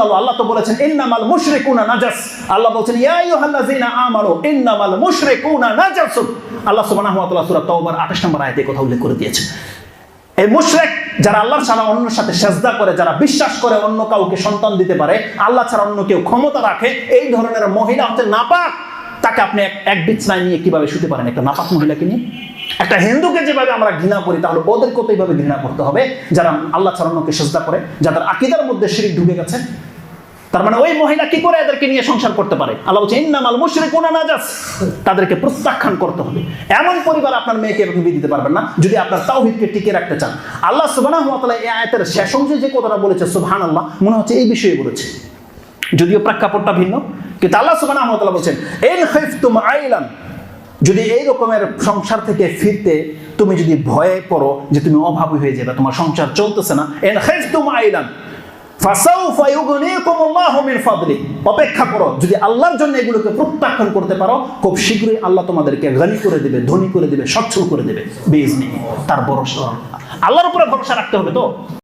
আল্লাহ তো বলেছেন ইন্নামাল মুশরিকুনা নাজাস। আল্লাহ বলেছেন ইয়া আইয়ুহাল্লাযীনা আমানু ইন্নামাল মুশরিকুনা নাজাসুন। আল্লাহ সুবহানাহু ওয়া তাআলা সূরা তাওবার 28 নম্বর আয়াতে কথা উল্লেখ করে দিয়েছেন। এই মুশরিক যারা আল্লাহ ছাড়া অন্যের সাথে সিজদা করে, যারা বিশ্বাস করে অন্য কাউকে সন্তান দিতে পারে, আল্লাহ ছাড়া অন্য কেউ ক্ষমতা রাখে, এই ধরনের মহিলা হচ্ছে নাপাক। তাকে আপনি এক বিছানায় নিয়ে কিভাবে শুতে পারেন? একটা নাপাক মহিলাকে নিয়ে। একটা হিন্দুকে যেভাবে আমরা ঘৃণা করি, তাহলে ওদেরকেও তো এইভাবে ঘৃণা করতে হবে যারা আল্লাহ ছাড়া অন্যকে সিজদা করে, যাদের আকীদার মধ্যে শিরক ঢুকে গেছে। তার মানে ওই মহিলা কি করে এদেরকে নিয়ে সংসার করতে পারে? আল্লাহ বলছে ইন্নামাল মুশরিকুনা নাজাস। তাদেরকে প্রত্যাখ্যান করতে হবে। এমন পরিবার আপনার মেয়েকে এরকম বিয়ে দিতে পারবেন না যদি আপনার তাওহীদকে টিকিয়ে রাখতে চান। আল্লাহ সুবহানাহু ওয়া তাআলা এই আয়াতের শেষ অংশে যে কথাটা বলেছে সুবহানাল্লাহ, মনে হচ্ছে এই বিষয়ে বলেছে, যদিও প্রেক্ষাপটটা ভিন্ন, কিন্তু আল্লাহ সুবহানাহু ওয়া তাআলা বলেছেন ইন খাইফতুম আইলান, যদি এই রকমের সংসার থেকে ফিরতে তুমি যদি ভয়ে পড়ো যে তুমি অভাবী হয়ে যাবে, তোমার সংসার চলতেছে না, ইন খাইফতুম আইলান ফাসাউফা ইউগনিকুমুল্লাহু মিন ফাদলি, অপেক্ষা করো, যদি আল্লাহর জন্য এগুলোকে প্রত্যাখ্যান করতে পারো, খুব শীঘ্রই আল্লাহ তোমাদেরকে গনি করে দেবে, ধনী করে দেবে, সচ্ছল করে দেবে বিইজনিহি। তার ভরসা, আল্লাহর উপরে ভরসা রাখতে হবে তো।